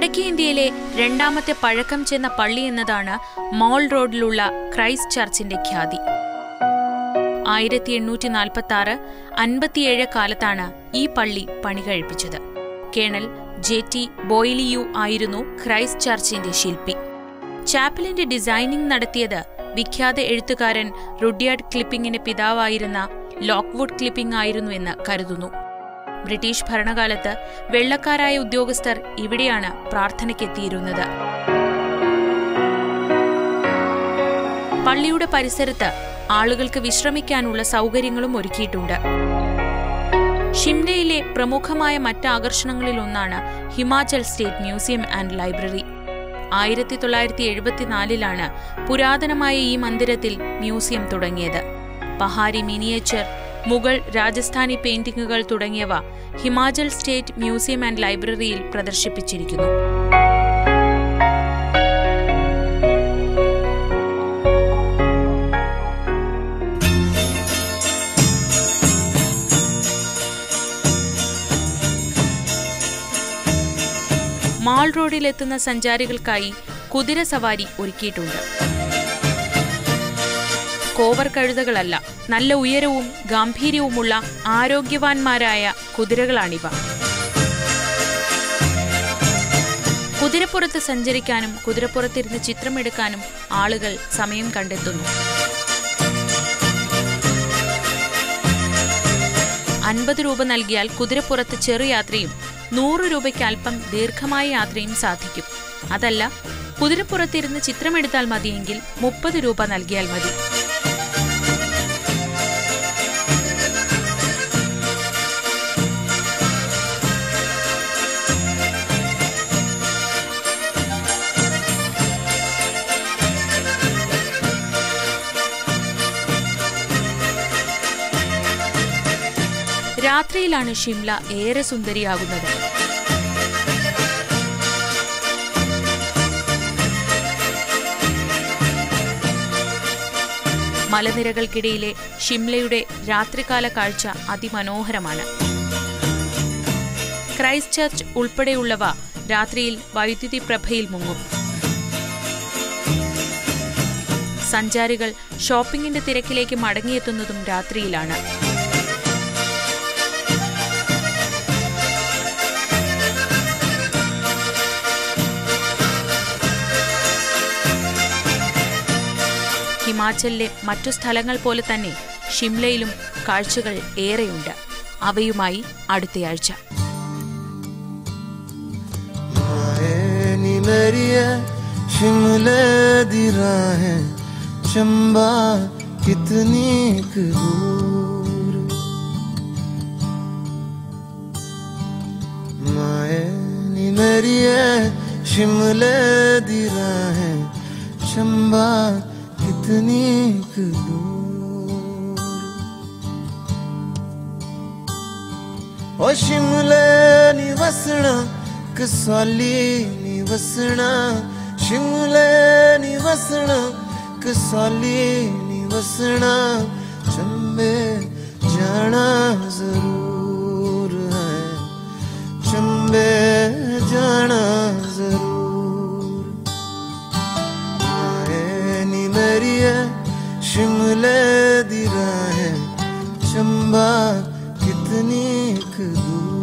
വടക്കേ ഇന്ത്യയിലെ രണ്ടാമത്തെ പഴക്കം ചെന്ന പള്ളി എന്നതാണ് മാൾ റോഡിലുള്ള ക്രൈസ്റ്റ് ചർച്ചിന്റെ ഖ്യാതി. 1846-57 കാലത്താണ് ഈ പള്ളി പണി കഴിപ്പിച്ചത്. കേണൽ JT ബോയ്ലിയു ആയിരുന്നു ക്രൈസ്റ്റ് ചർച്ചിന്റെ ശില്പി. ചാപ്പലിന്റെ ഡിസൈനിംഗ് നടത്തിയത് വിഖ്യാത എഴുത്തുകാരൻ റുഡ്യാർഡ് ക്ലിപ്പിംഗിന്റെ പിതാവായിരുന്ന ലോക്ക്വുഡ് ക്ലിപ്പിംഗ് ആയിരുന്നുവെന്ന് കരുതുന്നു. ബ്രിട്ടീഷ് ഭരണകാലത്ത് വെള്ളക്കാരായ ഉദ്യോഗസ്ഥർ ഇവിടെയാണ് പ്രാർത്ഥനയ്ക്കെത്തിയിരുന്നത്. പള്ളിയുടെ പരിസരത്ത് ആളുകൾക്ക് വിശ്രമിക്കാനുള്ള സൗകര്യങ്ങളും ഒരുക്കിയിട്ടുണ്ട്. ഷിംലയിലെ പ്രമുഖമായ മറ്റ് ആകർഷണങ്ങളിലൊന്നാണ് Himachal state museum and library. 1974 പുരാതനമായ ഈ മന്ദിരത്തിൽ മ്യൂസിയം തുടങ്ങിയത്. പഹാരി മിനിയേച്ചർ, മുഗൾ, രാജസ്ഥാനി പെയിന്റിങ്ങുകൾ തുടങ്ങിയവ ഹിമാചൽ സ്റ്റേറ്റ് മ്യൂസിയം ആൻഡ് ലൈബ്രറിയിൽ പ്രദർശിപ്പിച്ചിരിക്കുന്നു. മാൾ റോഡിലെത്തുന്ന സഞ്ചാരികൾക്കായി കുതിര സവാരി ഒരുക്കിയിട്ടുണ്ട്. കോവർ കഴുതകളല്ല, നല്ല ഉയരവും ഗാംഭീര്യവുമുള്ള ആരോഗ്യവാന്മാരായ കുതിരകളാണിവ. കുതിരപ്പുറത്ത് സഞ്ചരിക്കാനും കുതിരപ്പുറത്തിരുന്ന് ചിത്രമെടുക്കാനും ആളുകൾ സമയം കണ്ടെത്തുന്നു. 50 രൂപ നൽകിയാൽ കുതിരപ്പുറത്ത് ചെറുയാത്രയും 100 രൂപയ്ക്ക് അല്പം ദീർഘമായ യാത്രയും സാധിക്കും. അതല്ല, കുതിരപ്പുറത്തിരുന്ന് ചിത്രമെടുത്താൽ മതിയെങ്കിൽ 30 രൂപ നൽകിയാൽ മതി. രാത്രിയിലാണ് ഷിംല ഏറെ സുന്ദരിയാകുന്നത്. മലനിരകൾക്കിടയിലെ ഷിംലയുടെ രാത്രികാല കാഴ്ച അതിമനോഹരമാണ്. ക്രൈസ്റ്റ് ചർച്ച് ഉൾപ്പെടെയുള്ളവ രാത്രിയിൽ വൈദ്യുതി പ്രഭയിൽ മുങ്ങും. സഞ്ചാരികൾ ഷോപ്പിംഗിന്റെ തിരക്കിലേക്ക് മടങ്ങിയെത്തുന്നതും രാത്രിയിലാണ്. ഹിമാചലിലെ മറ്റു സ്ഥലങ്ങൾ പോലെ തന്നെ ഷിംലയിലും കാഴ്ചകൾ ഏറെയുണ്ട്. അവയുമായി അടുത്തയാഴ്ച. कितनी दूर ओ शिमले नी वसना कसौली नी वसना शिमले नी वसना कसौली नी वसना चंबे जाना जरूर है चंबे जाना जरूर शिमले दी राहें चंबा कितनी दूर